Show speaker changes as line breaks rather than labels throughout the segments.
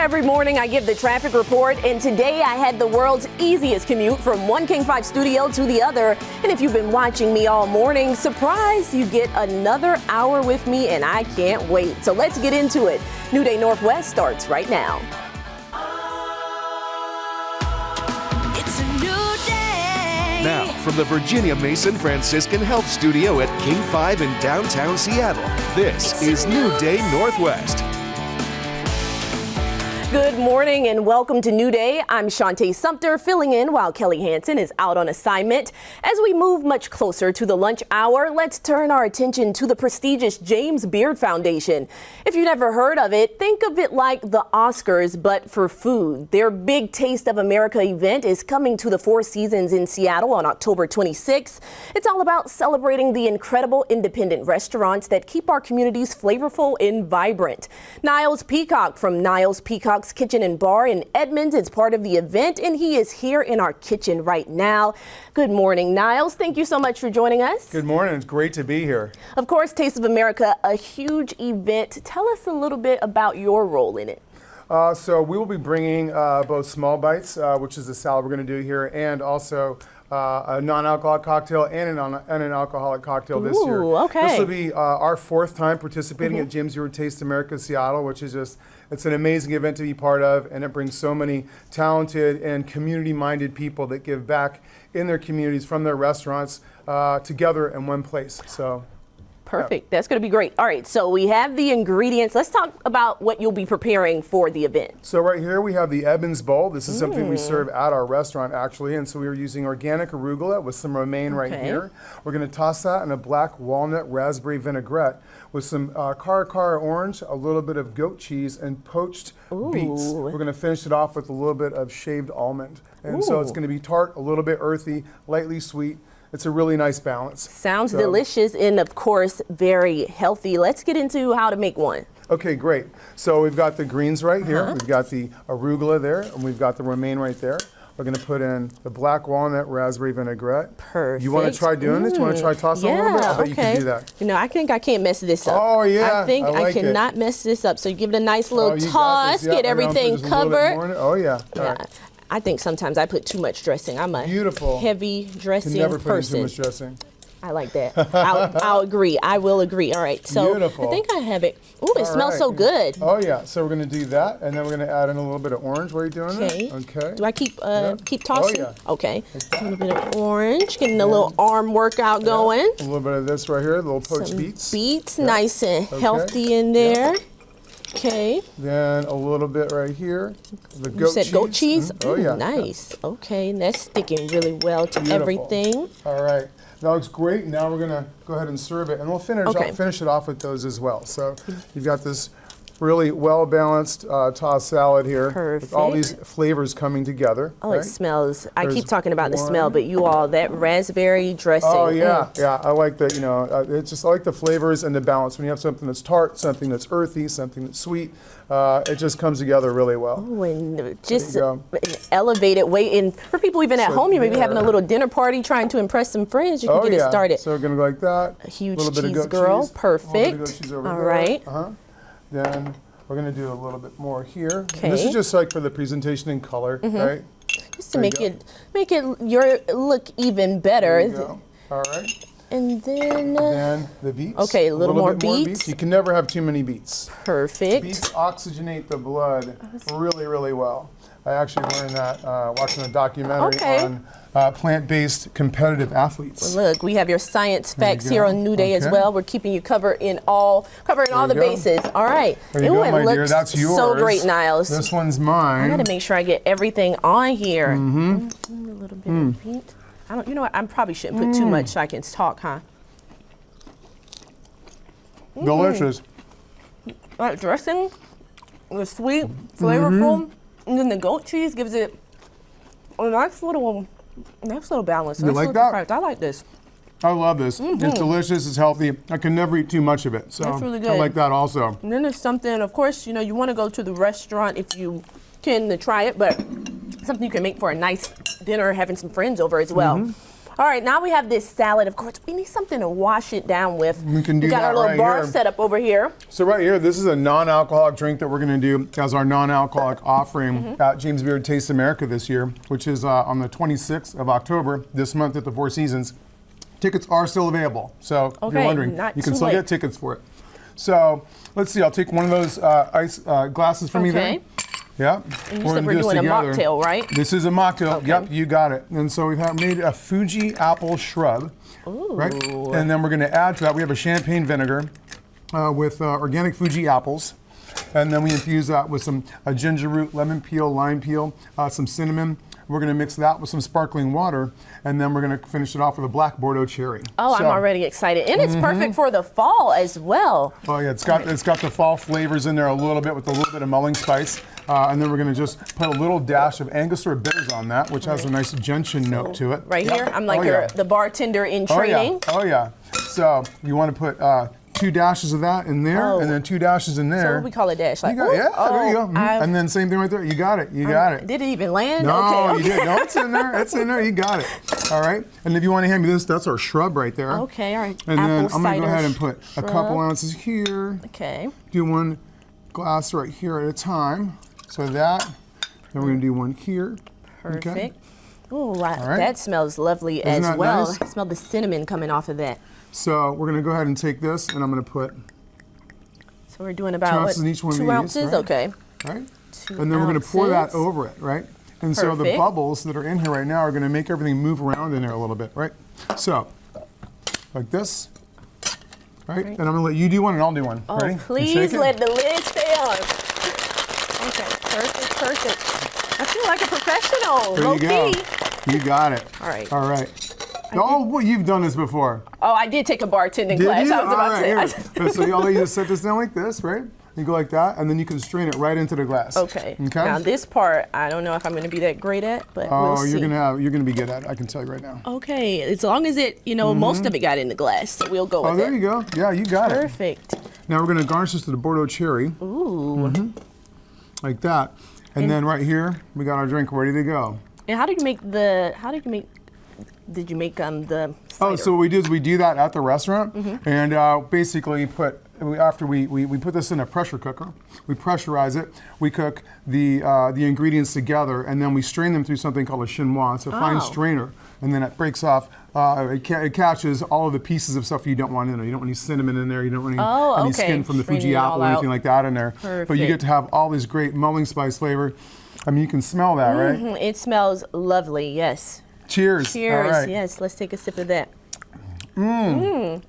Every morning I give the traffic report, and today I had the world's easiest commute from one King 5 studio to the other. And if you've been watching me all morning, surprise, you get another hour with me, and I can't wait. So let's get into it. New Day Northwest starts right now.
It's a new day.
Now, from the Virginia Mason Franciscan Health Studio at King 5 in downtown Seattle, this is New Day Northwest.
Good morning and welcome to New Day. I'm Shante Sumpter, filling in while Kelly Hansen is out on assignment. As we move much closer to the lunch hour, let's turn our attention to the prestigious James Beard Foundation. If you've never heard of it, think of it like the Oscars, but for food. Their Big Taste of America event is coming to the Four Seasons in Seattle on October 26th. It's all about celebrating the incredible independent restaurants that keep our communities flavorful and vibrant. Niles Peacock from Niles Peacock's Kitchen and Bar in Edmonds is part of the event, and he is here in our kitchen right now. Good morning, Niles. Thank you so much for joining us.
Good morning. It's great to be here.
Of course, Taste of America, a huge event. Tell us a little bit about your role in it.
So we will be bringing both small bites, which is the salad we're going to do here, and also a non-alcoholic cocktail and an alcoholic cocktail this year.
Okay.
This will be our fourth time participating at James Beard Taste America Seattle, which is just, it's an amazing event to be part of, and it brings so many talented and community-minded people that give back in their communities from their restaurants together in one place. So.
Perfect. That's going to be great. All right, so we have the ingredients. Let's talk about what you'll be preparing for the event.
So right here we have the Evans Bowl. This is something we serve at our restaurant, actually, and so we are using organic arugula with some romaine right here. We're going to toss that in a black walnut raspberry vinaigrette with some cara orange, a little bit of goat cheese, and poached beets. We're going to finish it off with a little bit of shaved almond. And so it's going to be tart, a little bit earthy, lightly sweet. It's a really nice balance.
Sounds delicious and, of course, very healthy. Let's get into how to make one.
Okay, great. So we've got the greens right here. We've got the arugula there, and we've got the romaine right there. We're going to put in the black walnut raspberry vinaigrette.
Perfect.
You want to try doing this? You want to try tossing a little bit? I bet you can do that.
You know, I think I can't mess this up.
Oh, yeah.
I think I cannot mess this up. So you give it a nice little toss, get everything covered.
Oh, yeah. All right.
I think sometimes I put too much dressing. I'm a heavy dressing
You never put in
person.
too much dressing.
I like that. I'll agree. I will agree. All right. So
Beautiful.
I think I have it. Ooh, it smells so good.
Oh yeah. So we're gonna do that, and then we're gonna add in a little bit of orange. What are you doing? Okay.
Do I keep tossing?
Oh yeah.
Okay. A little bit of orange, getting a little arm workout going.
A little bit of this right here, a little poached beets.
Beets, nice and healthy in there. Okay.
Then a little bit right here. The goat
you said
cheese.
Goat cheese?
Oh yeah.
Nice. Okay, and that's sticking really well to everything.
All right. That looks great. Now we're gonna go ahead and serve it, and we'll finish it off with those as well. So you've got this really well-balanced tossed salad here.
Perfect.
With all these flavors coming together.
Oh,
right?
It smells. I keep talking about the smell, but you all, that raspberry dressing.
Oh yeah, yeah. I like the, it's just, I like the flavors and the balance. When you have something that's tart, something that's earthy, something that's sweet, it just comes together really well.
Oh, and just elevated way. And for people even at home, you may be having a little dinner party trying to impress some friends. You can get it started.
So we're gonna go like that.
A huge
little bit
cheese
of goat
girl.
cheese.
Perfect.
A little bit of goat cheese over
all
there.
right.
Then we're going to do a little bit more here.
Okay.
And this is just like for the presentation in color, right?
Just to make it your look even better.
There you go. All right.
And then
the beets.
Okay, a little more
bit more
beets.
You can never have too many beets.
Perfect.
Beets oxygenate the blood really, really well. I actually learned that watching a documentary on plant-based competitive athletes.
Well, look, we have your science facts here on New Day as well. We're keeping you covering all the bases. All right.
There you go, my
looks
dear. That's yours.
so great, Niles.
This one's mine.
I got to make sure I get everything on here. A little bit of beet. You know what? I probably shouldn't put too much so I can talk, huh?
Delicious.
That dressing was sweet, flavorful, and then the goat cheese gives it a nice little balance.
You like that?
I like this.
I love this. It's delicious, it's healthy. I can never eat too much of it. So
That's really good.
I like that also.
And then there's something, of course, you want to go to the restaurant if you can to try it, but something you can make for a nice dinner, having some friends over as well. All right, now we have this salad. Of course, we need something to wash it down with.
We can do
got
that
our little
right
bar
here.
set up over here.
So right here, this is a non-alcoholic drink that we're going to do as our non-alcoholic offering at James Beard Taste America this year, which is on the 26th of October, this month at the Four Seasons. Tickets are still available, so if
Okay,
you're wondering,
not
you can
too
still
late.
get tickets for it. So let's see, I'll take one of those ice glasses from you there.
Okay.
Yeah.
And you said we're doing a mocktail, right?
This is a mocktail.
Okay.
Yep, you got it. And so we've made a Fuji apple shrub.
Ooh.
Right? And then we're going to add to that, we have a champagne vinegar with organic Fuji apples. And then we infuse that with some ginger root, lemon peel, lime peel, some cinnamon. We're going to mix that with some sparkling water, and then we're going to finish it off with a black Bordeaux cherry.
Oh, I'm already excited. And it's perfect for the fall as well.
Oh yeah, it's got the fall flavors in there a little bit with a little bit of mulling spice. And then we're going to just put a little dash of Angostura bitters on that, which has a nice gentian note to it.
Right here, I'm like
Oh, yeah.
the bartender in training.
Oh yeah. So you want to put 2 dashes of that in there,
Oh.
and then 2 dashes in
So
there.
what we call a dash? Like,
You got, yeah,
ooh,
there you go.
oh,
And then same thing right there. You got it. You got it.
Did it even land?
No,
okay.
you did. No, it's in there. It's in there. You got it. All right. And if you want to hand me this, that's our shrub right there.
Okay, all right.
And then
Apple
I'm going to go
cider
ahead and put a couple
shrub.
ounces here.
Okay.
Do 1 glass right here at a time. So that. Then we're going to do 1 here.
Perfect.
Okay.
Oh,
right.
that smells lovely
Isn't
as
that
well.
nice?
I smell the cinnamon coming off of that.
So we're going to go ahead and take this, and I'm going to put
So we're doing about
2
what,
ounces in each one of
2
these,
ounces?
right?
Okay.
right?
2
And then we're going to pour that
ounces.
over it, right? And so the
Perfect.
bubbles that are in here right now are going to make everything move around in there a little bit, right? So, like this, right? And I'm going to let you do one and I'll do one.
Oh,
Ready? You
please
shake it.
let the lid stay on. Okay, perfect, perfect. I feel like a professional,
There
low
you go.
key.
You got it.
All right.
All right. Oh, well, you've done this before.
Oh, I did take a bartending
Did
class.
you?
I was about
All right,
to.
here. So all you just set this down like this, right? You go like that, and then you can strain it right into the glass.
Okay.
Okay.
Now this part, I don't know if I'm going to be that great at, but
Oh,
we'll see.
you're gonna be good at it. I can tell you right now.
Okay, as long as it, most of it got in the glass, so we'll go with
Oh, there
it.
you go. Yeah, you got it.
Perfect.
Now we're gonna garnish this with a Bordeaux cherry.
Ooh.
Like that. And then right here, we got our drink ready to go.
And how did you make the cider?
Oh, so what we do is we do that at the restaurant, and basically after we put this in a pressure cooker, we pressurize it, we cook the ingredients together, and then we strain them through something called a chinois. It's a fine strainer, and then it breaks off. It catches all of the pieces of stuff you don't want in there. You don't want any cinnamon in there. You don't want any
okay.
skin from the
Straining
Fuji
it all
apple or anything
out.
like that in there. But you
Perfect.
get to have all this great mulling spice flavor. I mean, you can smell that, right?
It smells lovely, yes.
Cheers.
Cheers,
All right.
yes. Let's take a sip of that.
I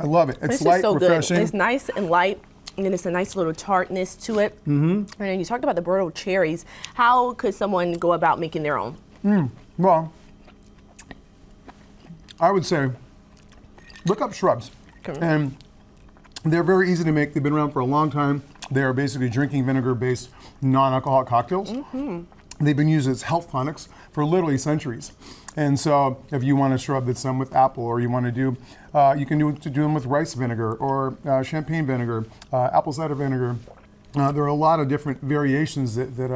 love it. It's
This
light,
is so
refreshing.
good. It's nice and light, and then it's a nice little tartness to it. And then you talked about the Bordeaux cherries. How could someone go about making their own?
Well, I would say look up shrubs. And they're very easy to make. They've been around for a long time. They are basically drinking vinegar-based non-alcoholic cocktails. They've been used as health tonics for literally centuries. And so if you want a shrub that's done with apple, or you want to do, you can do them with rice vinegar or champagne vinegar, apple cider vinegar. There are a lot of different variations that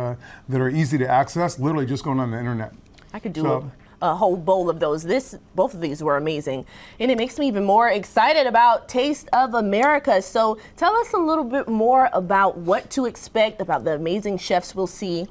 are easy to access, literally just going on the internet.
I could do
So-
a whole bowl of those. Both of these were amazing. And it makes me even more excited about Taste of America. So tell us a little bit more about what to expect, about the amazing chefs we'll see.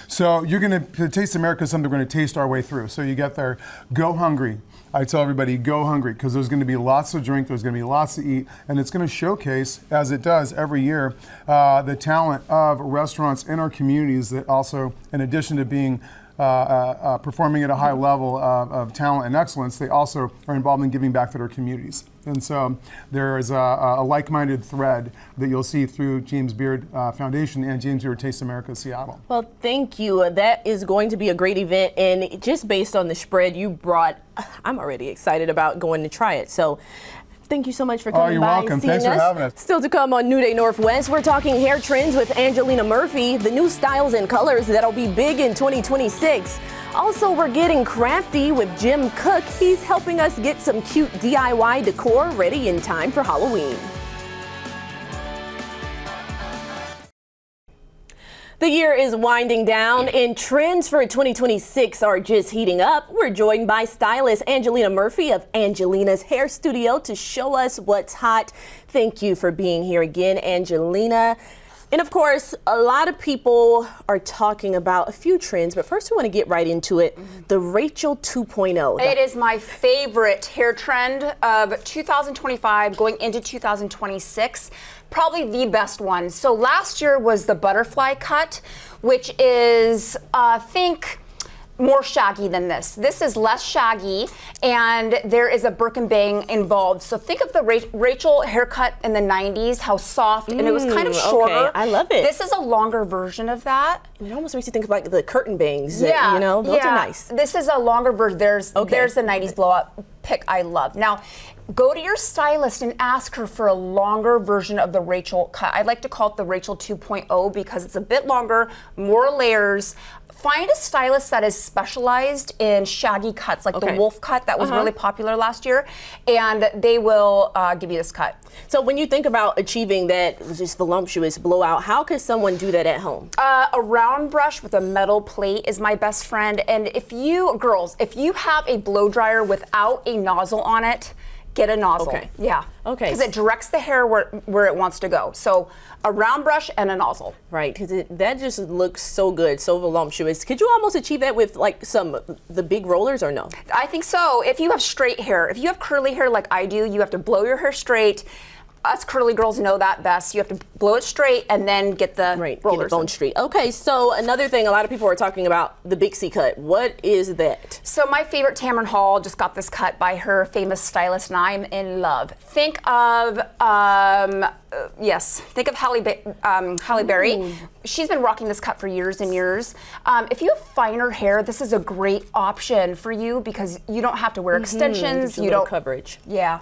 So you're going to Taste America is something we're going to taste our way through. So you get there, go hungry. I tell everybody, go hungry, because there's going to be lots to drink, there's going to be lots to eat, and it's going to showcase, as it does every year, the talent of restaurants in our communities that also, in addition to being performing at a high level of talent and excellence, they also are involved in giving back to their communities. And so there is a like-minded thread that you'll see through James Beard Foundation and James Beard Taste America Seattle.
Well, thank you. That is going to be a great event. And just based on the spread you brought, I'm already excited about going to try it. So thank you so much for coming
you're
by
welcome.
and seeing
Thanks for
us.
having us.
Still to come on New Day Northwest, we're talking hair trends with Angelina Murphy, the new styles and colors that'll be big in 2026. Also, we're getting crafty with Jim Cook. He's helping us get some cute DIY decor ready in time for Halloween. The year is winding down and trends for 2026 are just heating up. We're joined by stylist Angelina Murphy of Angelina's Hair Studio to show us what's hot. Thank you for being here again, Angelina. And of course, a lot of people are talking about a few trends, but first we want to get right into it. The Rachel 2.0.
It is my favorite hair trend of 2025 going into 2026. Probably the best one. So last year was the butterfly cut, which is, think, more shaggy than this. This is less shaggy, and there is a Birkin bang involved. So think of the Rachel haircut in the 90s, how soft, and it was kind of shorter.
Okay, I love it.
This is a longer version of that.
It almost makes you think of like the curtain bangs.
Yeah,
You know, those are nice.
This is a longer version. There's the 90s blowout pick I love. Now, go to your stylist and ask her for a longer version of the Rachel cut. I like to call it the Rachel 2.0 because it's a bit longer, more layers. Find a stylist that is specialized in shaggy cuts, like the wolf cut that was really popular last year, and they will give you this cut.
So when you think about achieving that just voluptuous blowout, how could someone do that at home?
A round brush with a metal plate is my best friend. And if you, girls, if you have a blow dryer without a nozzle on it, get a nozzle.
Okay.
Yeah.
Okay.
Because it directs the hair where it wants to go. So a round brush and a nozzle.
Right, because that just looks so good, so voluptuous. Could you almost achieve that with like the big rollers or no?
I think so. If you have straight hair, if you have curly hair like I do, you have to blow your hair straight. Us curly girls know that best. You have to blow it straight and then get the rollers.
Get it bone straight. Okay, so another thing, a lot of people are talking about the Bixie cut. What is that?
So my favorite Tamron Hall just got this cut by her famous stylist, and I'm in love. Think of think of Halle Berry. She's been rocking this cut for years and years. If you have finer hair, this is a great option for you because you don't have to wear extensions.
You don't coverage.
Yeah.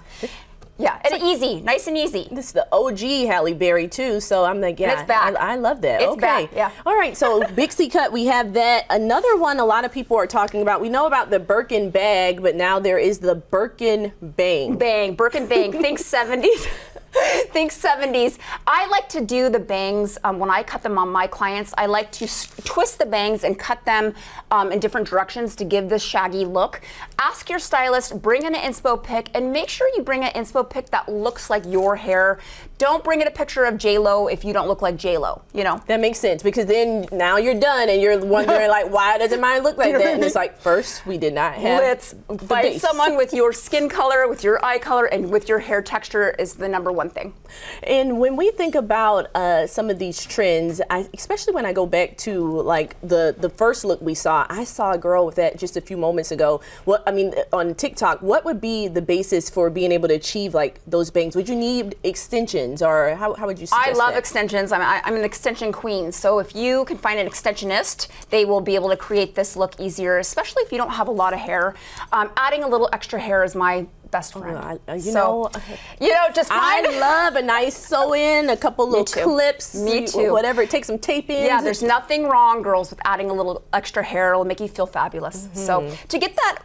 Yeah, and easy, nice and easy.
This is the OG Halle Berry too, so I'm like, yeah,
it's back.
I love that.
It's back, yeah.
All right, so Bixie cut, we have that. Another one a lot of people are talking about, we know about the Birkin bag, but now there is the Birkin bang.
Birkin bang, think 70s. Think 70s. I like to do the bangs when I cut them on my clients. I like to twist the bangs and cut them in different directions to give this shaggy look. Ask your stylist, bring in an inspo pic, and make sure you bring an inspo pic that looks like your hair. Don't bring in a picture of J-Lo if you don't look like J-Lo, you know?
That makes sense, because then now you're done and you're wondering like, why doesn't mine look like that? And it's like, first, we did not have
Let's find someone with your skin color, with your eye color, and with your hair texture is the number one thing.
And when we think about some of these trends, especially when I go back to like the first look we saw, I saw a girl with that just a few moments ago. On TikTok, what would be the basis for being able to achieve like those bangs? Would you need extensions, or how would you suggest
I love
that?
extensions. I'm an extension queen. So if you can find an extensionist, they will be able to create this look easier, especially if you don't have a lot of hair. Adding a little extra hair is my best friend. Just
I
find
love a nice sew in, a couple little clips.
Me too.
Whatever, take some tape in.
Yeah, there's nothing wrong, girls, with adding a little extra hair. It'll make you feel fabulous. So to get that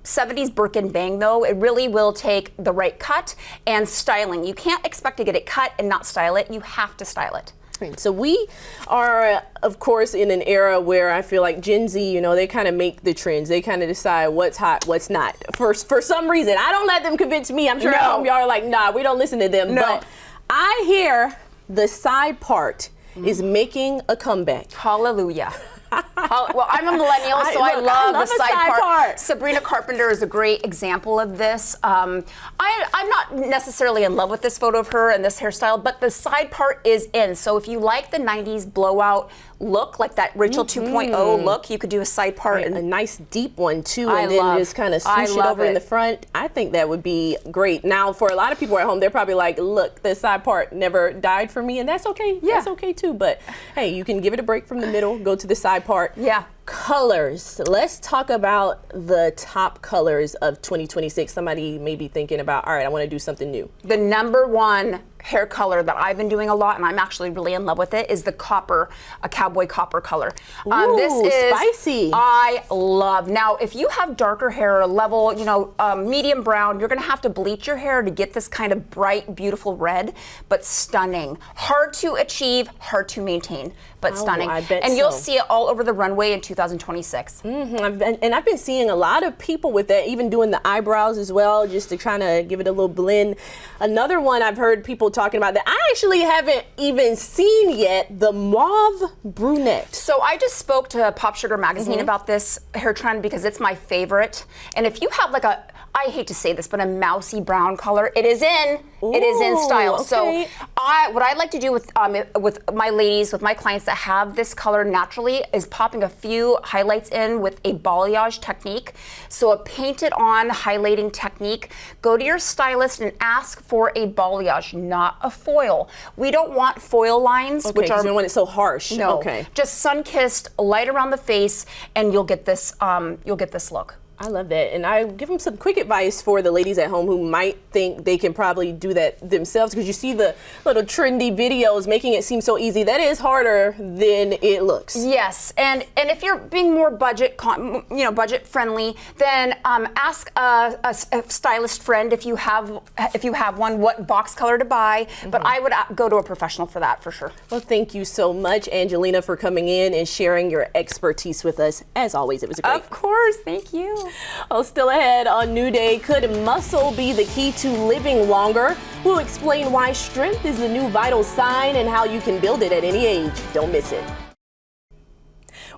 70s Birkin bang, though, it really will take the right cut and styling. You can't expect to get it cut and not style it. You have to style it.
So we are, of course, in an era where I feel like Gen Z, they kind of make the trends. They kind of decide what's hot, what's not. For some reason, I don't let them convince me. I'm sure at home y'all are like, nah, we don't listen to them.
No.
But I hear the side part is making a comeback.
Hallelujah. Well, I'm a millennial, so I love the side part. Sabrina Carpenter is a great example of this. I'm not necessarily in love with this photo of her and this hairstyle, but the side part is in. So if you like the 90s blowout look, like that Rachel 2.0 look, you could do a side part.
And a nice deep one, too, and then just kind of swoosh it over in the front. I think that would be great. Now, for a lot of people at home, they're probably like, look, the side part never died for me, and that's okay. Yeah. That's okay, too. But, hey, you can give it a break from the middle, go to the side part.
Yeah.
Colors. Let's talk about the top colors of 2026. Somebody may be thinking about, all right, I want to do something new.
The number one hair color that I've been doing a lot, and I'm actually really in love with it, is the copper, a cowboy copper color.
Ooh,
this is
spicy.
I love. Now, if you have darker hair, a level, medium brown, you're going to have to bleach your hair to get this kind of bright, beautiful red, but stunning. Hard to achieve, hard to maintain. but stunning.
I bet
and you'll
so.
see it all over the runway in 2026.
I've been seeing a lot of people with that, even doing the eyebrows as well, just to kind of give it a little blend. Another one I've heard people talking about that I actually haven't even seen yet, the mauve brunette.
So I just spoke to Pop Sugar Magazine about this hair trend because it's my favorite. And if you have like I hate to say this, but a mousy brown color, it is in style.
Okay.
So what I like to do with my ladies, with my clients that have this color naturally, is popping a few highlights in with a balayage technique. So a painted on highlighting technique. Go to your stylist and ask for a balayage, not a foil. We don't want foil lines,
Okay,
which are
you don't want it so harsh.
no,
Okay.
just sun-kissed, light around the face, and you'll get this look.
I love that. And I give them some quick advice for the ladies at home who might think they can probably do that themselves, because you see the little trendy videos making it seem so easy. That is harder than it looks.
Yes, and if you're being more budget friendly, then ask a stylist friend if you have one what box color to buy. But I would go to a professional for that for sure.
Well, thank you so much, Angelina, for coming in and sharing your expertise with us. As always, it was great.
Of course, thank you.
Oh, still ahead on New Day, could muscle be the key to living longer? We'll explain why strength is the new vital sign and how you can build it at any age. Don't miss it.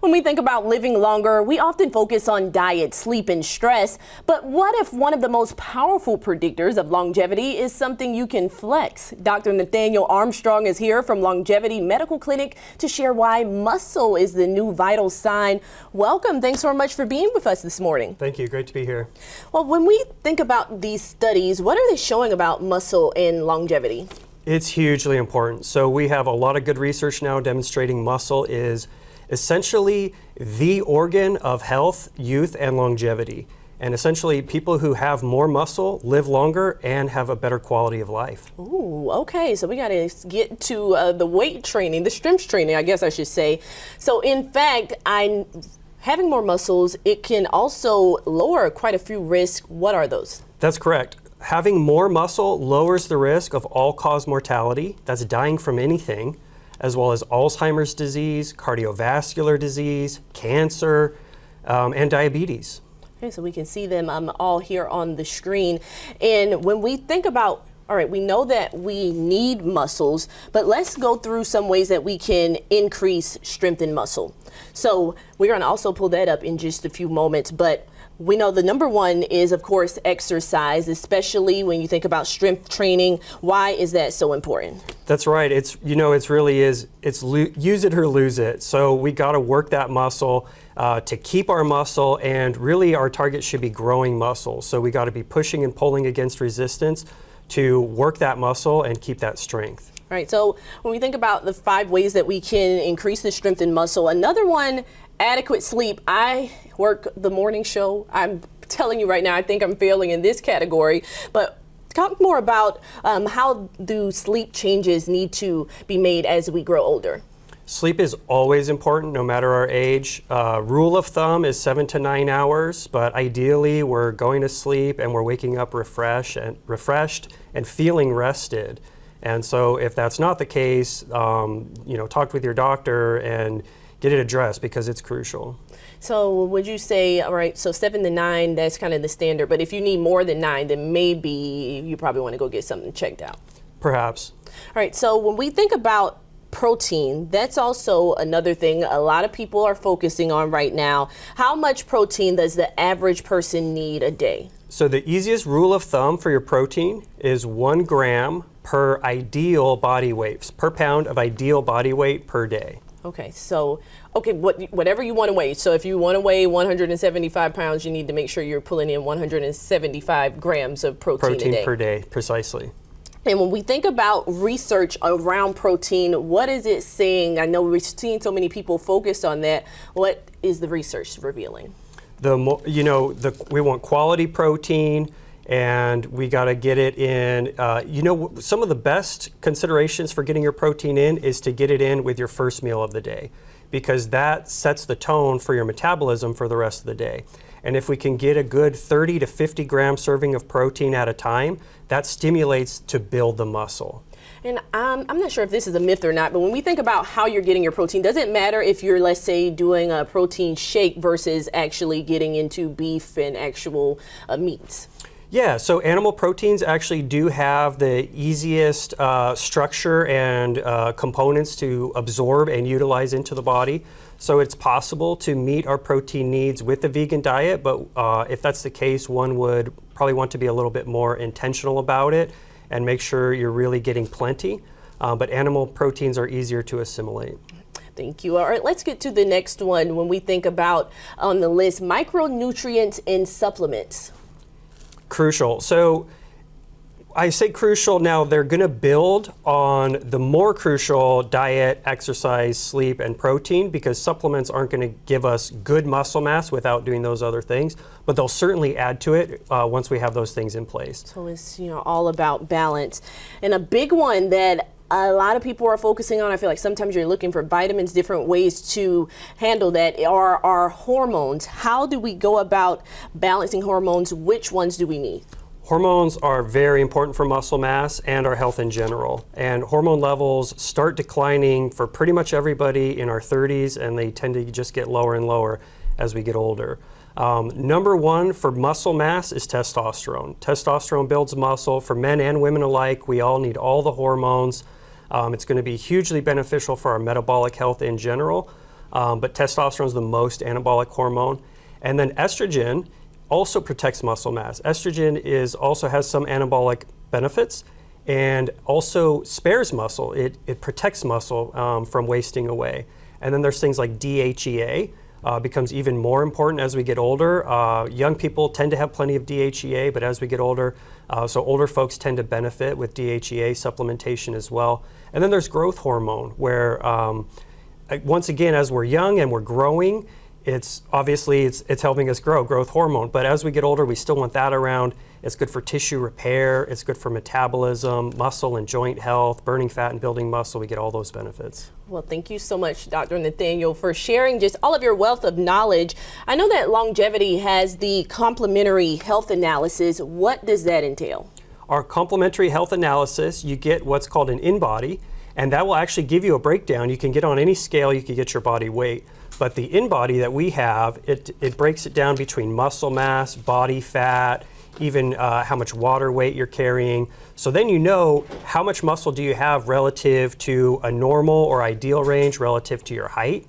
When we think about living longer, we often focus on diet, sleep, and stress. But what if one of the most powerful predictors of longevity is something you can flex? Dr. Nathaniel Armstrong is here from Longevity Medical Clinic to share why muscle is the new vital sign. Welcome. Thanks so much for being with us this morning.
Thank you. Great to be here.
Well, when we think about these studies, what are they showing about muscle and longevity?
It's hugely important. So we have a lot of good research now demonstrating muscle is essentially the organ of health, youth, and longevity. And essentially, people who have more muscle live longer and have a better quality of life.
Ooh, okay. So we got to get to the weight training, the strength training, I guess I should say. So in fact, having more muscles, it can also lower quite a few risks. What are those?
That's correct. Having more muscle lowers the risk of all-cause mortality, that's dying from anything, as well as Alzheimer's disease, cardiovascular disease, cancer, and diabetes.
Okay, so we can see them all here on the screen. And when we think about, all right, we know that we need muscles, but let's go through some ways that we can increase strength in muscle. So we're going to also pull that up in just a few moments, but we know the number one is, of course, exercise, especially when you think about strength training. Why is that so important?
That's right. It's use it or lose it. So we got to work that muscle to keep our muscle, and really our target should be growing muscle. So we got to be pushing and pulling against resistance to work that muscle and keep that strength.
Right. So when we think about the 5 ways that we can increase the strength in muscle, another one, adequate sleep. I work the morning show. I'm telling you right now, I think I'm failing in this category. But talk more about how do sleep changes need to be made as we grow older?
Sleep is always important, no matter our age. Rule of thumb is 7 to 9 hours, but ideally we're going to sleep and we're waking up refreshed and feeling rested. And so if that's not the case, talk with your doctor and get it addressed, because it's crucial.
So would you say, all right, so 7 to 9, that's kind of the standard, but if you need more than 9, then maybe you probably want to go get something checked out.
Perhaps.
All right, so when we think about protein, that's also another thing a lot of people are focusing on right now. How much protein does the average person need a day?
So the easiest rule of thumb for your protein is 1 gram per ideal body weight, per pound of ideal body weight per day.
Okay, so, whatever you want to weigh. So if you want to weigh 175 pounds, you need to make sure you're pulling in 175 grams of protein a day.
Per day, precisely.
And when we think about research around protein, what is it saying? I know we've seen so many people focused on that. What is the research revealing? We want quality protein, and we got to get it in. Some of the best considerations for getting your protein in is to get it in with your first meal of the day, because that sets the tone for your metabolism for the rest of the day. And if we can get a good 30 to 50 gram serving of protein at a time, that stimulates to build the muscle. And I'm not sure if this is a myth or not, but when we think about how you're getting your protein, does it matter if you're, let's say, doing a protein shake versus actually getting into beef and actual meats?
Yeah, so animal proteins actually do have the easiest structure and components to absorb and utilize into the body. So it's possible to meet our protein needs with the vegan diet, but if that's the case, one would probably want to be a little bit more intentional about it and make sure you're really getting plenty. But animal proteins are easier to assimilate.
Thank you. All right, let's get to the next one when we think about on the list, micronutrients in supplements.
Crucial. So I say crucial, now they're going to build on the more crucial diet, exercise, sleep, and protein, because supplements aren't going to give us good muscle mass without doing those other things, but they'll certainly add to it once we have those things in place.
So it's, all about balance. And a big one that a lot of people are focusing on, I feel like sometimes you're looking for vitamins, different ways to handle that, are our hormones. How do we go about balancing hormones? Which ones do we need?
Hormones are very important for muscle mass and our health in general. And hormone levels start declining for pretty much everybody in our 30s, and they tend to just get lower and lower as we get older. Number one for muscle mass is testosterone. Testosterone builds muscle for men and women alike. We all need all the hormones. It's going to be hugely beneficial for our metabolic health in general, but testosterone is the most anabolic hormone. And then estrogen also protects muscle mass. Estrogen also has some anabolic benefits and also spares muscle. It protects muscle from wasting away. And then there's things like DHEA, becomes even more important as we get older. Young people tend to have plenty of DHEA, but as we get older, so older folks tend to benefit with DHEA supplementation as well. And then there's growth hormone, where once again, as we're young and we're growing, it's helping us grow, growth hormone. But as we get older, we still want that around. It's good for tissue repair. It's good for metabolism, muscle and joint health, burning fat and building muscle. We get all those benefits.
Well, thank you so much, Dr. Nathaniel, for sharing just all of your wealth of knowledge. I know that Longevity has the complementary health analysis. What does that entail?
Our complementary health analysis, you get what's called an in-body, and that will actually give you a breakdown. You can get on any scale, you can get your body weight. But the in-body that we have, it breaks it down between muscle mass, body fat, even how much water weight you're carrying. So then you know how much muscle do you have relative to a normal or ideal range relative to your height.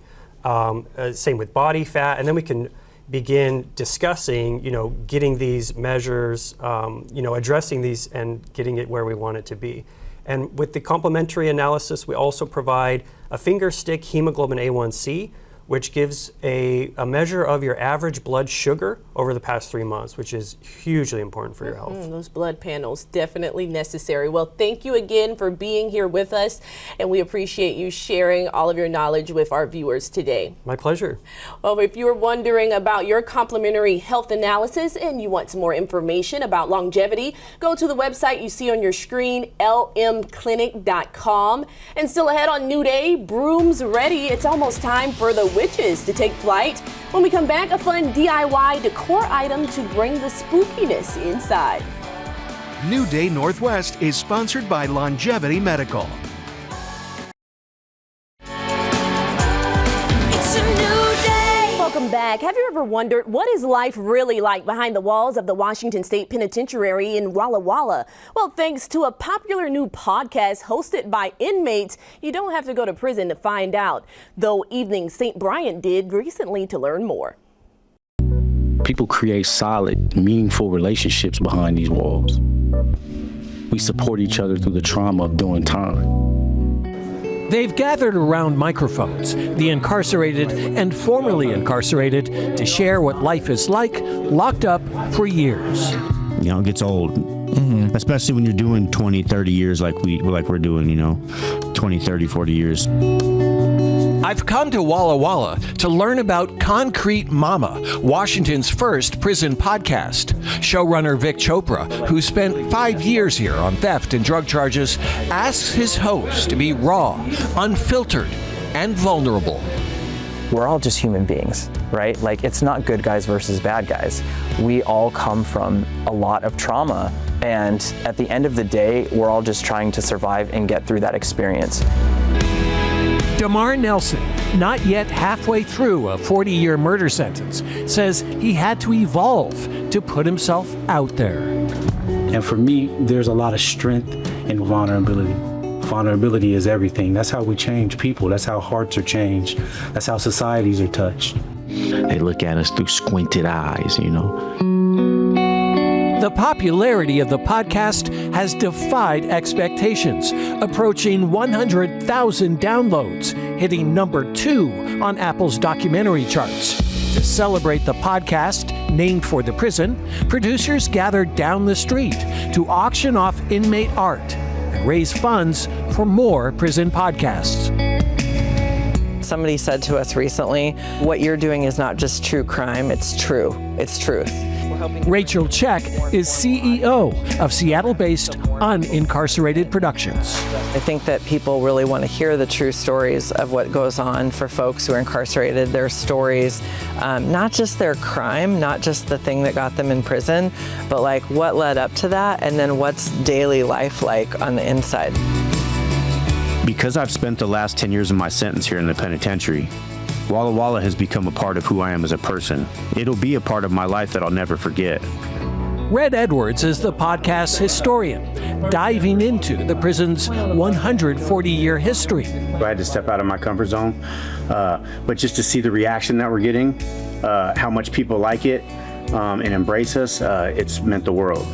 Same with body fat. And then we can begin discussing, getting these measures, addressing these and getting it where we want it to be. And with the complementary analysis, we also provide a finger stick hemoglobin A1C, which gives a measure of your average blood sugar over the past 3 months, which is hugely important for your health.
Those blood panels, definitely necessary. Well, thank you again for being here with us, and we appreciate you sharing all of your knowledge with our viewers today.
My pleasure.
Well, if you're wondering about your complimentary health analysis and you want some more information about Longevity, go to the website you see on your screen, lmclinic.com. And still ahead on New Day, brooms ready. It's almost time for the witches to take flight. When we come back, a fun DIY decor item to bring the spookiness inside.
New Day Northwest is sponsored by Longevity Medical.
It's a new day.
Welcome back. Have you ever wondered what is life really like behind the walls of the Washington State Penitentiary in Walla Walla? Well, thanks to a popular new podcast hosted by inmates, you don't have to go to prison to find out. Though Evening St. Bryant did recently to learn more.
People create solid, meaningful relationships behind these walls. We support each other through the trauma of doing time.
They've gathered around microphones, the incarcerated and formerly incarcerated, to share what life is like locked up for years.
It gets old, especially when you're doing 20, 30 years like we're doing, 20, 30, 40 years.
I've come to Walla Walla to learn about Concrete Mama, Washington's first prison podcast. Showrunner Vic Chopra, who spent 5 years here on theft and drug charges, asks his host to be raw, unfiltered, and vulnerable.
We're all just human beings, right? Like, it's not good guys versus bad guys. We all come from a lot of trauma, And at the end of the day, we're all just trying to survive and get through that experience.
Damar Nelson, not yet halfway through a 40-year murder sentence, says he had to evolve to put himself out there.
And for me, there's a lot of strength in vulnerability. Vulnerability is everything. That's how we change people. That's how hearts are changed. That's how societies are touched. They look at us through squinted eyes, you know.
The popularity of the podcast has defied expectations, approaching 100,000 downloads, hitting number 2 on Apple's documentary charts. To celebrate the podcast, named for the prison, producers gathered down the street to auction off inmate art and raise funds for more prison podcasts.
Somebody said to us recently, what you're doing is not just true crime, it's true. It's truth.
Rachel Check is CEO of Seattle-based Unincarcerated Productions.
I think that people really want to hear the true stories of what goes on for folks who are incarcerated, their stories, not just their crime, not just the thing that got them in prison, but like what led up to that and then what's daily life like on the inside.
Because I've spent the last 10 years of my sentence here in the penitentiary, Walla Walla has become a part of who I am as a person. It'll be a part of my life that I'll never forget.
Red Edwards is the podcast's historian, diving into the prison's 140-year history.
I had to step out of my comfort zone, but just to see the reaction that we're getting, how much people like it and embrace us, it's meant the world.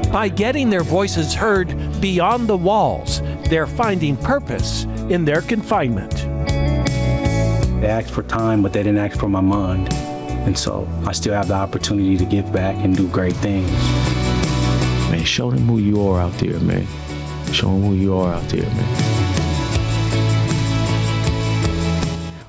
By getting their voices heard beyond the walls, they're finding purpose in their confinement.
They asked for time, but they didn't ask for my mind. And so I still have the opportunity to give back and do great things. Man, show them who you are out there, man. Show them who you are out there, man.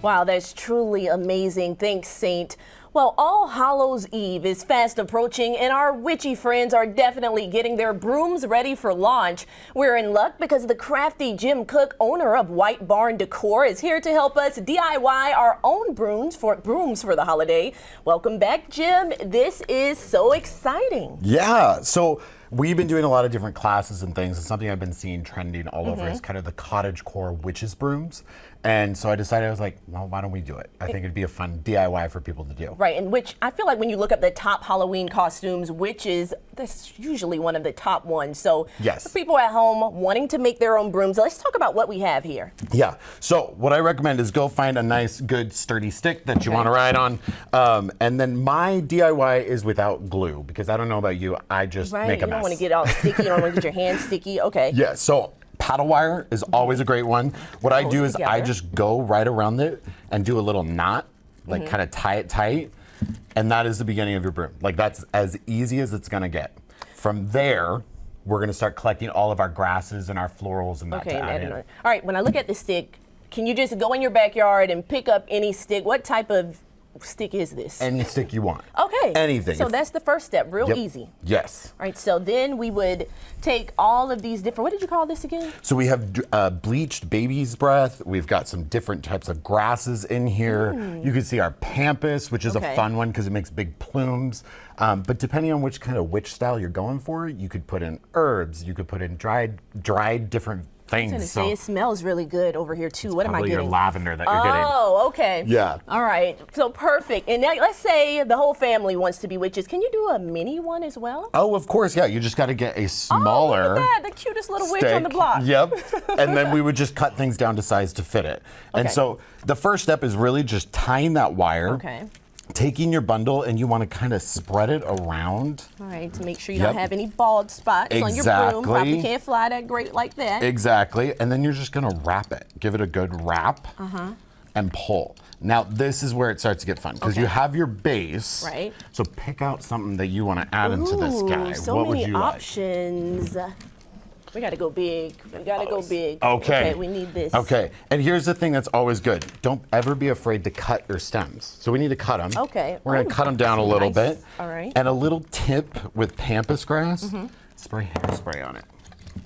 Wow, that's truly amazing. Thanks, Saint. Well, All Hallows Eve is fast approaching, and our witchy friends are definitely getting their brooms ready for launch. We're in luck because the crafty Jim Cook, owner of White Barn Decor, is here to help us DIY our own brooms for the holiday. Welcome back, Jim. This is so exciting.
Yeah, so we've been doing a lot of different classes and things, and something I've been seeing trending all over is kind of the cottagecore witches brooms. And so I decided, I was like, well, why don't we do it? I think it'd be a fun DIY for people to do.
Right, and which I feel like when you look up the top Halloween costumes, witches, that's usually one of the top ones. So
yes,
for people at home wanting to make their own brooms, let's talk about what we have here.
Yeah, so what I recommend is go find a nice, good, sturdy stick that you want to ride on. And then my DIY is without glue, because I don't know about you, I just make a mess.
You don't want to get all sticky, you don't want to get your hands sticky, okay.
Yeah, so paddle wire is always a great one. What I do is I just go right around it and do a little knot, like kind of tie it tight, and that is the beginning of your broom. Like that's as easy as it's gonna get. From there, we're gonna start collecting all of our grasses and our florals and that to add in.
All right, when I look at the stick, can you just go in your backyard and pick up any stick? What type of stick is this?
Any stick you want.
Okay.
Anything.
So that's the first step, real easy.
Yes.
All right, so then we would take all of these different, what did you call this again?
So we have bleached baby's breath. We've got some different types of grasses in here. You can see our pampas, which is a fun one because it makes big plumes. But depending on which kind of witch style you're going for, you could put in herbs, you could put in dried different things.
I was gonna say, it smells really good over here too. What am I getting?
Your lavender that you're getting.
Oh, okay.
Yeah.
All right, so perfect. And now, let's say the whole family wants to be witches. Can you do a mini one as well?
Oh, of course, yeah. You just got to get a smaller
look at that, the cutest little
stick.
witch on the block.
Yep. And then we would just cut things down to size to fit it. And so the first step is really just tying that wire.
Okay.
Taking your bundle and you want to kind of spread it around.
All right, to make sure you don't have any bald spots on your broom. Probably can't fly that great like that.
Exactly. And then you're just going to wrap it. Give it a good wrap and pull. Now, this is where it starts to get fun because you have your base.
Right.
So pick out something that you want to add into this guy.
So
what
many
would you
options. We gotta go big. We gotta go big.
Okay.
Okay, we need this.
Okay, and here's the thing that's always good. Don't ever be afraid to cut your stems. So we need to cut them.
Okay.
We're gonna cut them down a little bit.
All right.
And a little tip with pampas grass, spray hairspray on it.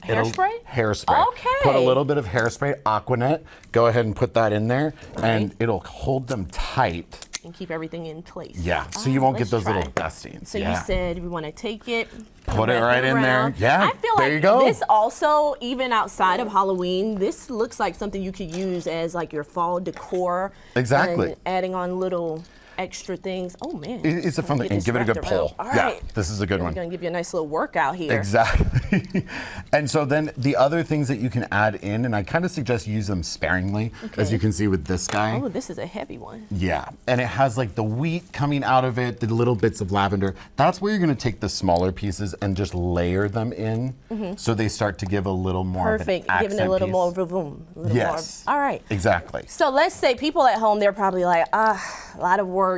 Hairspray?
Hairspray.
Okay.
Put a little bit of hairspray, Aquanet. Go ahead and put that in there, and it'll hold them tight
And keep everything in place.
Yeah, so you won't get
let's
those little
try.
dustings.
So
yeah.
you said we want to take it,
Put it
wrap
right in there.
around.
Yeah,
I feel
there
like
you go.
this also, even outside of Halloween, this looks like something you could use as like your fall decor.
Exactly.
And adding on little extra things. Oh man.
It's a fun thing. And give it a good pull.
All
Yeah,
right.
this is a good
We're
one.
going to give you a nice little workout here.
Exactly. And so then the other things that you can add in, and I kind of suggest use them sparingly, as you can see with this guy.
Oh, this is a heavy one.
Yeah, and it has like the wheat coming out of it, the little bits of lavender. That's where you're gonna take the smaller pieces and just layer them in, so they start to give a little more
Perfect.
of an accent
Giving it a little
piece.
more vroom.
Yes.
All right.
Exactly.
So let's say people at home, they're probably like, a lot of work.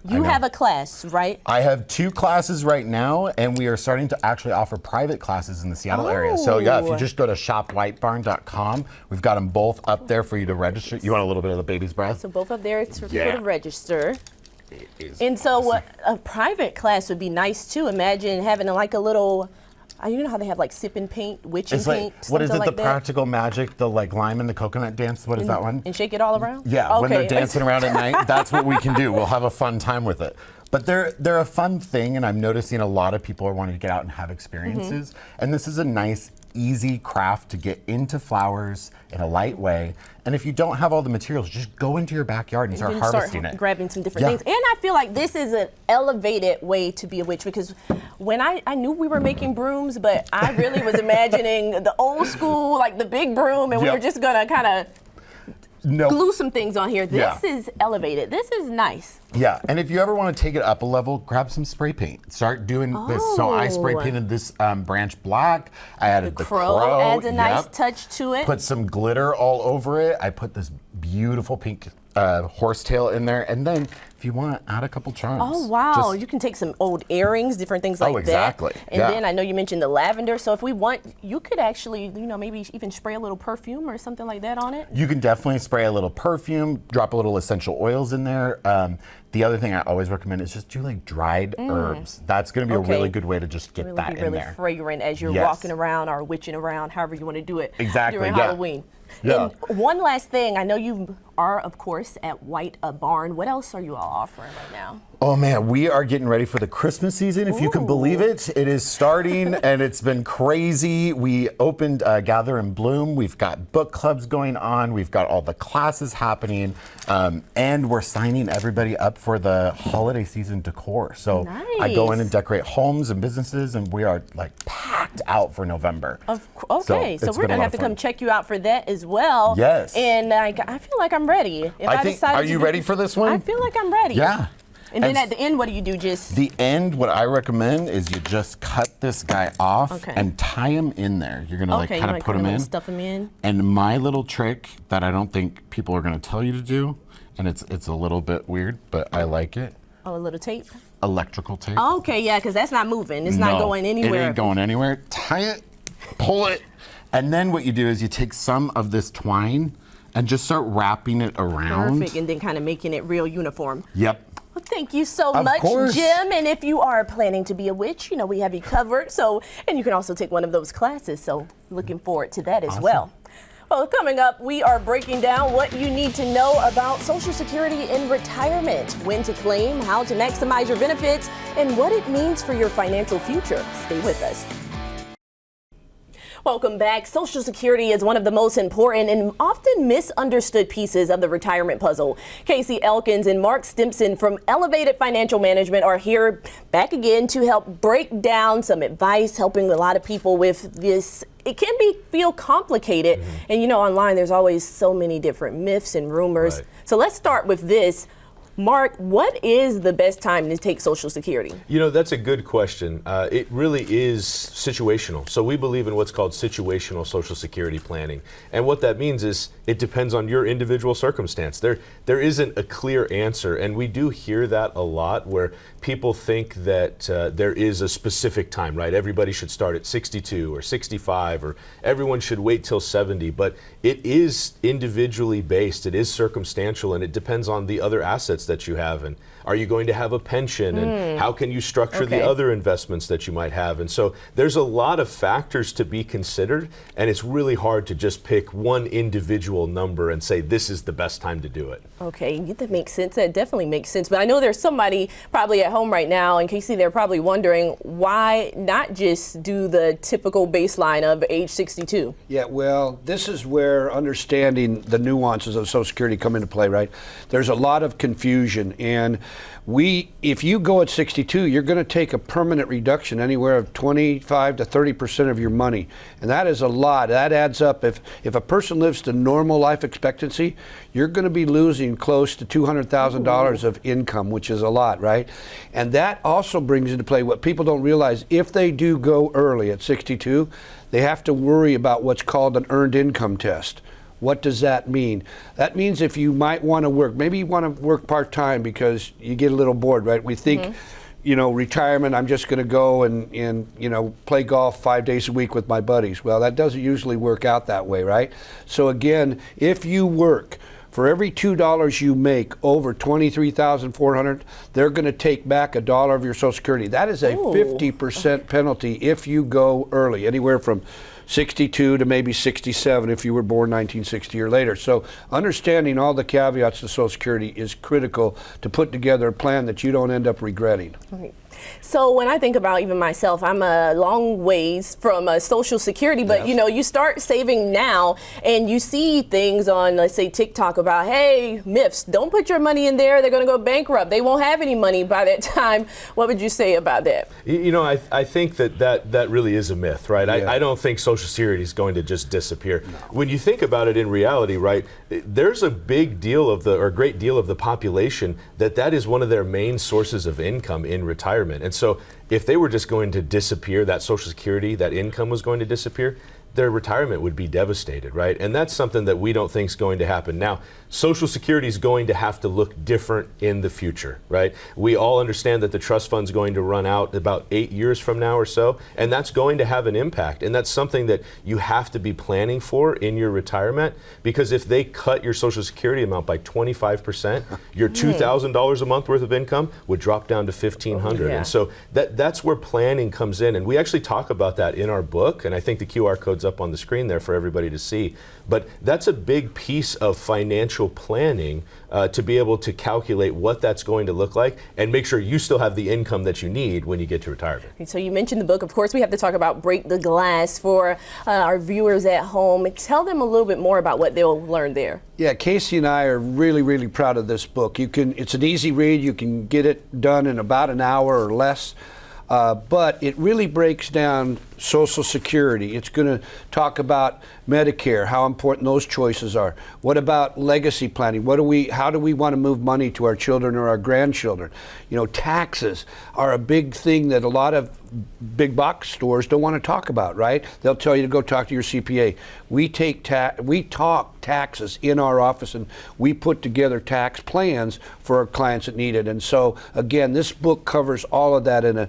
You have a class, right?
I have 2 classes right now, and we are starting to actually offer private classes in the Seattle area. So yeah, if you just go to shopwhitebarn.com, we've got them both up there for you to register. You want a little bit of the baby's breath?
So both up there for
Yeah.
people to register.
It is
And so
awesome.
a private class would be nice too. Imagine having like a little, you know how they have like sip and paint, witch and
It's like,
paint,
what is it,
something
the
like that?
practical magic, the like lime and the coconut dance? What is that one?
And shake it all around?
Yeah, when they're
Okay.
dancing around at night, that's what we can do. We'll have a fun time with it. But they're a fun thing, and I'm noticing a lot of people are wanting to get out and have experiences. And this is a nice, easy craft to get into flowers in a light way. And if you don't have all the materials, just go into your backyard and start
then
harvesting it.
grabbing some different
Yeah.
things. And I feel like this is an elevated way to be a witch, because when I knew we were making brooms, but I really was imagining the old school, like the big broom, and we
Yep.
were just gonna kind of
No.
glue some things on here. This
Yeah.
is elevated. This is nice.
Yeah, and if you ever want to take it up a level, grab some spray paint. Start doing this. So I spray
Oh.
painted this branch black. I added the
Crow adds a nice
Yep.
touch to it.
Put some glitter all over it. I put this beautiful pink horsetail in there, and then if you want, add a couple charms.
Oh wow!
Just-
You can take some old earrings, different things like
exactly.
that. And
Yeah.
then I know you mentioned the lavender. So if we want, you could actually, maybe even spray a little perfume or something like that on it.
You can definitely spray a little perfume, drop a little essential oils in there. The other thing I always recommend is just do like dried herbs. That's going to be
Okay.
a really good way to just get
Really
that
be
in
really
there.
fragrant as you're
Yes.
walking around or witching around, however you want to do it.
Exactly,
During
yeah.
Halloween.
Yeah.
And one last thing, I know you are, of course, at White Barn. What else are you all offering right now?
Oh man, we are getting ready for the Christmas season, if you can believe it. It is starting and it's been crazy. We opened Gather and Bloom. We've got book clubs going on. We've got all the classes happening. And we're signing everybody up for the holiday season decor. So I go in and decorate homes and businesses, and we are like packed out for November.
Okay, so
it's
we're
been a
gonna
lot
have to
of fun.
come check you out for that as well.
Yes.
And I feel like I'm ready. If
I think,
decided
are
to
you
do-
ready for this one?
I feel like I'm ready.
Yeah.
And then
And
at the end, what do you do? Just
The end, what I recommend is you just cut this guy off
Okay.
and tie him in there. You're gonna like
okay,
kind
you
of put him in.
stuff him in.
And my little trick that I don't think people are gonna tell you to do, and it's a little bit weird, but I like it.
Oh, a little tape.
Electrical tape.
Okay, yeah, because that's not moving. It's not
No,
going anywhere.
It ain't going anywhere. Tie it, pull it, and then what you do is you take some of this twine and just start wrapping it around.
Perfect, and then kind of making it real uniform.
Yep.
Well, thank you so
Of
much,
course.
Jim. And if you are planning to be a witch, we have you covered. So, and you can also take one of those classes. So, looking forward to that as well. Well, coming up, we are breaking down what you need to know about Social Security in retirement, when to claim, how to maximize your benefits, and what it means for your financial future. Stay with us. Welcome back. Social Security is one of the most important and often misunderstood pieces of the retirement puzzle. Casey Elkins and Mark Stimpson from Elevated Financial Management are here back again to help break down some advice, helping a lot of people with this. It can feel complicated. And online there's always so many different myths and rumors.
Right.
So let's start with this. Mark, what is the best time to take Social Security?
That's a good question. It really is situational. So we believe in what's called situational Social Security planning. And what that means is it depends on your individual circumstance. There isn't a clear answer. And we do hear that a lot where people think that there is a specific time, right? Everybody should start at 62 or 65 or everyone should wait till 70. But it is individually based. It is circumstantial and it depends on the other assets that you have, and are you going to have a pension, and how can you structure the other investments that you might have? And so there's a lot of factors to be considered, and it's really hard to just pick one individual number and say this is the best time to do it.
Okay, that makes sense. That definitely makes sense. But I know there's somebody probably at home right now, and Casey, they're probably wondering why not just do the typical baseline of age 62?
Yeah, well, this is where understanding the nuances of Social Security come into play, right? There's a lot of confusion, and if you go at 62, you're going to take a permanent reduction anywhere of 25 to 30% of your money, and that is a lot. That adds up. If a person lives to normal life expectancy, you're going to be losing close to $200,000 of income, which is a lot, right? And that also brings into play what people don't realize. If they do go early at 62, they have to worry about what's called an earned income test. What does that mean? That means if you might want to work, maybe you want to work part-time because you get a little bored, right? We think, retirement, I'm just going to go and play golf 5 days a week with my buddies. Well, that doesn't usually work out that way, right? So again, if you work, for every $2 you make over $23,400, they're going to take back $1 of your Social Security. That is a 50% penalty if you go early, anywhere from 62 to maybe 67 if you were born 1960 or later. So understanding all the caveats to Social Security is critical to put together a plan that you don't end up regretting.
Right. So when I think about even myself, I'm a long ways from Social Security, but you start saving now and you see things on, let's say, TikTok about, hey, myths, don't put your money in there. They're going to go bankrupt. They won't have any money by that time. What would you say about that?
I think that really is a myth, right? Yeah. I don't think Social Security is going to just disappear. No. When you think about it in reality, right, there's a great deal of the population that is one of their main sources of income in retirement. And so if they were just going to disappear, that Social Security, that income was going to disappear, their retirement would be devastated, right? And that's something that we don't think is going to happen. Now, Social Security is going to have to look different in the future, right? We all understand that the trust fund's going to run out about 8 years from now or so, and that's going to have an impact. And that's something that you have to be planning for in your retirement, because if they cut your Social Security amount by 25%, your $2,000 a month worth of income would drop down to $1,500. And so that's where planning comes in. And we actually talk about that in our book, and I think the QR code's up on the screen there for everybody to see. But that's a big piece of financial planning to be able to calculate what that's going to look like and make sure you still have the income that you need when you get to retirement.
So you mentioned the book. Of course, we have to talk about Break the Glass for our viewers at home. Tell them a little bit more about what they'll learn there.
Yeah, Casey and I are really, really proud of this book. It's an easy read. You can get it done in about an hour or less. But it really breaks down Social Security. It's going to talk about Medicare, how important those choices are. What about legacy planning? How do we want to move money to our children or our grandchildren? Taxes are a big thing that a lot of big box stores don't want to talk about, right? They'll tell you to go talk to your CPA. We talk taxes in our office, and we put together tax plans for our clients that need it. And so, again, this book covers all of that in a,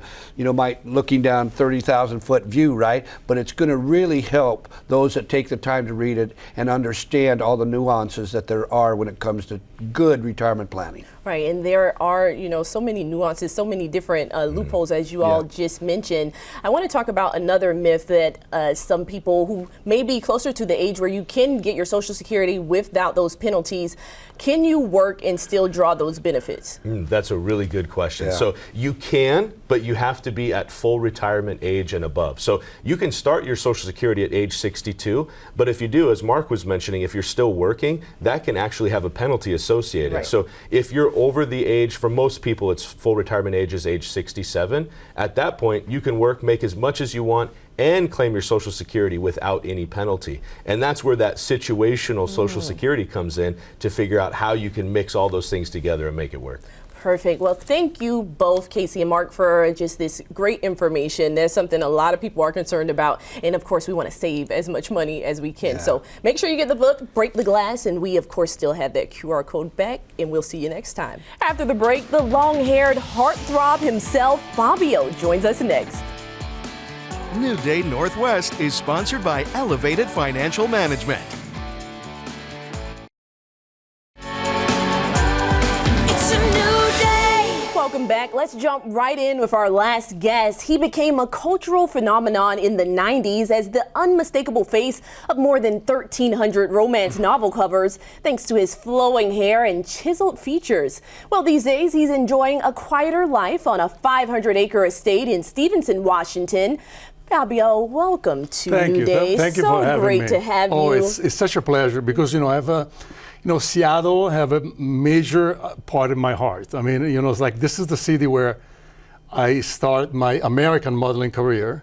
looking down 30,000-foot view, right? But it's going to really help those that take the time to read it and understand all the nuances that there are when it comes to good retirement planning.
Right, and there are, so many nuances, so many different loopholes, as you all just mentioned. I want to talk about another myth that some people who may be closer to the age where you can get your Social Security without those penalties, can you work and still draw those benefits?
That's a really good question. Yeah. So you can, but you have to be at full retirement age and above. So you can start your Social Security at age 62, but if you do, as Mark was mentioning, if you're still working, that can actually have a penalty associated. Right. So if you're over the age, for most people, it's full retirement age is age 67. At that point, you can work, make as much as you want, and claim your Social Security without any penalty. And that's where that situational Social Security comes in, to figure out how you can mix all those things together and make it work.
Perfect. Well, thank you both, Casey and Mark, for just this great information. There's something a lot of people are concerned about. And of course, we want to save as much money as we can. Yeah. So make sure you get the book, Break the Glass. And we, of course, still have that QR code back. And we'll see you next time. After the break, the long-haired heartthrob himself, Fabio, joins us next.
New Day Northwest is sponsored by Elevated Financial Management.
It's a
Welcome back. Let's jump right in with our last guest. He became a cultural phenomenon in the 90s as the unmistakable face of more than 1,300 romance novel covers, thanks to his flowing hair and chiseled features. Well, these days he's enjoying a quieter life on a 500-acre estate in Stevenson, Washington. Fabio, welcome to New Day.
Thank you for having me.
So great to have you.
Oh, it's such a pleasure because, I have Seattle have a major part in my heart. I mean, it's like this is the city where I started my American modeling career.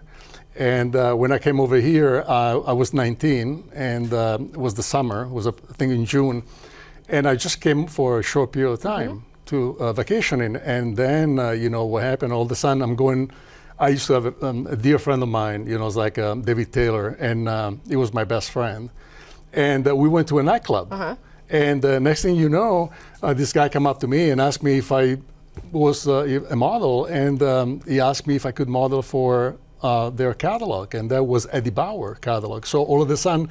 And when I came over here, I was 19, and it was the summer. It was, I think, in June. And I just came for a short period of time to vacationing. And then, what happened, all of a sudden I used to have a dear friend of mine, it's like David Taylor, and he was my best friend. And we went to a nightclub. And next thing you know, this guy came up to me and asked me if I was a model, and he asked me if I could model for their catalog, and that was Eddie Bauer catalog. So all of a sudden,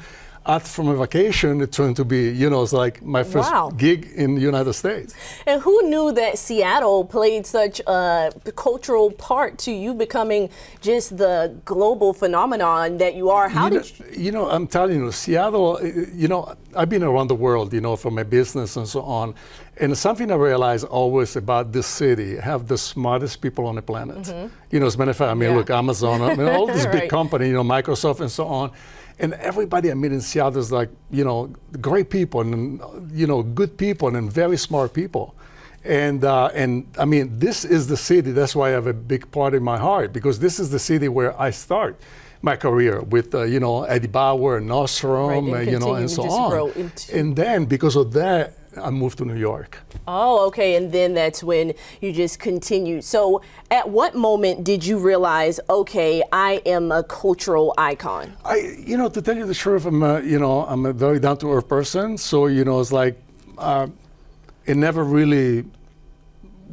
from a vacation, it turned to be, it's like my first gig in the United States.
And who knew that Seattle played such a cultural part to you becoming just the global phenomenon that you are? How did you?
I'm telling you, Seattle, I've been around the world, for my business and so on. And something I realize always about this city, have the smartest people on the planet. As a matter of fact, look, Amazon, all these big companies, Microsoft and so on. And everybody I meet in Seattle is like, great people and, good people and very smart people. And this is the city, that's why I have a big part in my heart, because this is the city where I start my career with, Eddie Bauer and Nostrum, and so on. And then because of that, I moved to New York.
Oh, okay. And then that's when you just continued. So at what moment did you realize, okay, I am a cultural icon?
To tell you the truth, I'm a very down-to-earth person. So, it's like, it never really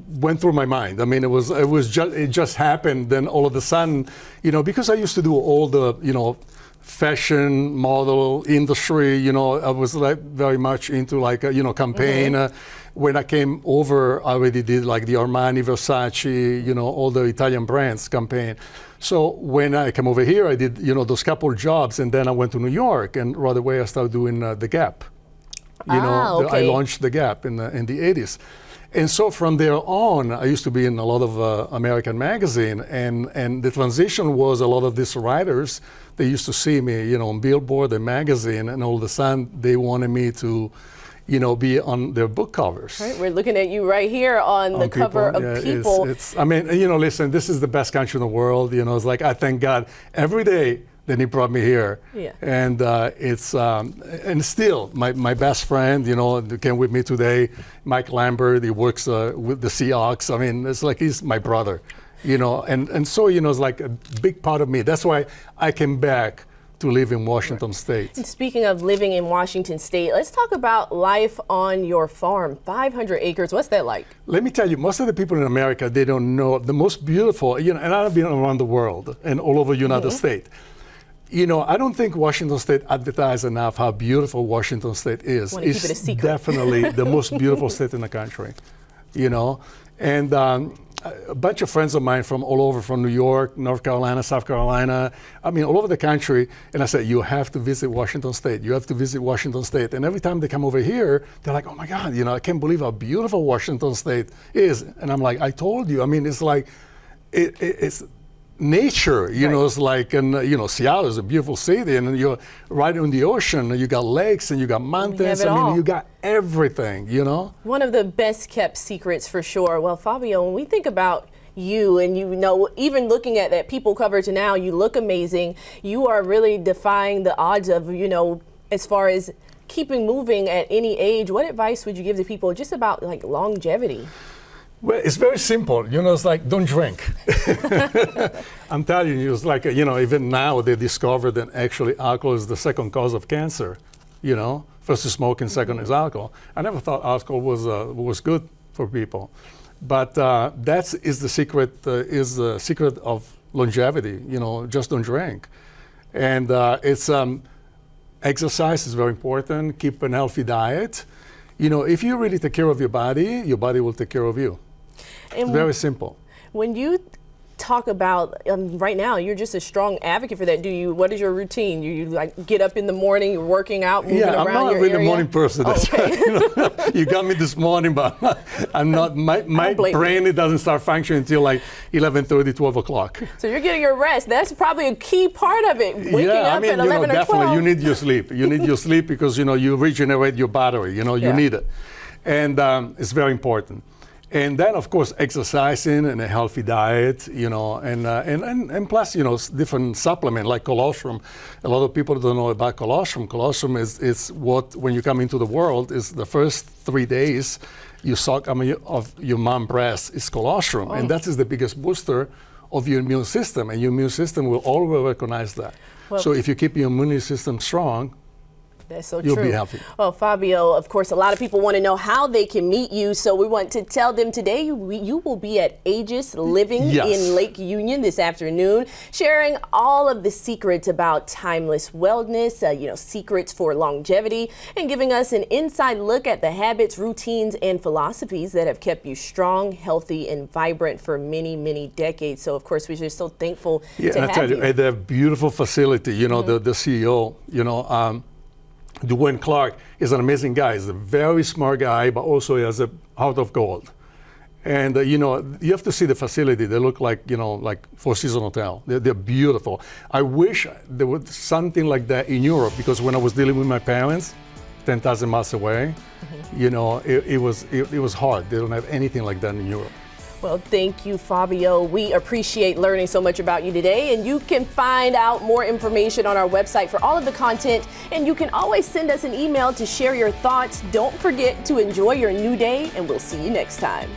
went through my mind. It just happened. Then all of a sudden, because I used to do all the, fashion model industry, I was like very much into like campaign. When I came over, I already did like the Armani, Versace, all the Italian brands campaign. So when I came over here, I did those couple of jobs, and then I went to New York, and right away I started doing the Gap. I launched the Gap in the 80s. And so from there on, I used to be in a lot of American magazine, and the transition was a lot of these writers, they used to see me, on Billboard and magazine, and all of a sudden they wanted me to, be on their book covers.
Right, we're looking at you right here on the cover of People.
Listen, this is the best country in the world. It's like I thank God every day that he brought me here. Yeah. And it's and still my best friend, came with me today, Mike Lambert. He works with the Seahawks. It's like he's my brother, and so it's like a big part of me. That's why I came back to live in Washington State.
And speaking of living in Washington State, let's talk about life on your farm. 500 acres. What's that like?
Let me tell you, most of the people in America, they don't know the most beautiful. And I've been around the world and all over the United States. I don't think Washington State advertises enough how beautiful Washington State is.
Want to keep it a secret.
Definitely the most beautiful state in the country, And a bunch of friends of mine from all over, from New York, North Carolina, South Carolina, all over the country. And I said, you have to visit Washington State. You have to visit Washington State. And every time they come over here, they're like, oh my God, I can't believe how beautiful Washington State is. And I'm like, I told you. It's like, it's nature, it's like, and Seattle is a beautiful city, and you're right on the ocean, you got lakes and you got mountains, you got everything,
One of the best kept secrets for sure. Well, Fabio, when we think about you and even looking at that People cover to now, you look amazing. You are really defying the odds of, as far as keeping moving at any age. What advice would you give to people just about like longevity?
Well, it's very simple. It's like, don't drink. I'm telling you, it's like, even now they discovered that actually alcohol is the second cause of cancer. First is smoking, second is alcohol. I never thought alcohol was good for people. But that is the secret of longevity, just don't drink. And it's exercise is very important, keep an healthy diet. If you really take care of your body will take care of you. It's very simple.
When you talk about right now, you're just a strong advocate for that. What is your routine? You like get up in the morning, you're working out, moving around your area?
I'm not really a morning person. That's right. You got me this morning, but I'm not. My brain it doesn't start functioning until like 11:30, 12 o'clock.
So you're getting your rest. That's probably a key part of it. Waking up at 11 or 12.
Definitely, you need your sleep. You need your sleep because you regenerate your battery. You need it, and it's very important. And then, of course, exercising and a healthy diet, and plus, different supplement like colostrum. A lot of people don't know about colostrum. Colostrum is what, when you come into the world, is the first 3 days you suck of your mom's breast is colostrum. And that is the biggest booster of your immune system. And your immune system will always recognize that. So if you keep your immune system strong,
that's so
you'll
true.
be healthy.
Well, Fabio, of course, a lot of people want to know how they can meet you. So we want to tell them today you will be at Aegis Living in Lake Union this afternoon, sharing all of the secrets about timeless wellness, secrets for longevity, and giving us an inside look at the habits, routines, and philosophies that have kept you strong, healthy, and vibrant for many, many decades. So, of course, we're just so thankful to have you.
At the beautiful facility, the CEO, Dwayne Clark is an amazing guy. He's a very smart guy, but also he has a heart of gold. And you have to see the facility. They look like like Four Seasons Hotel. They're beautiful. I wish there was something like that in Europe, because when I was dealing with my parents, 10,000 miles away, it was hard. They don't have anything like that in Europe.
Well, thank you, Fabio. We appreciate learning so much about you today, and you can find out more information on our website for all of the content, and you can always send us an email to share your thoughts. Don't forget to enjoy your new day, and we'll see you next time.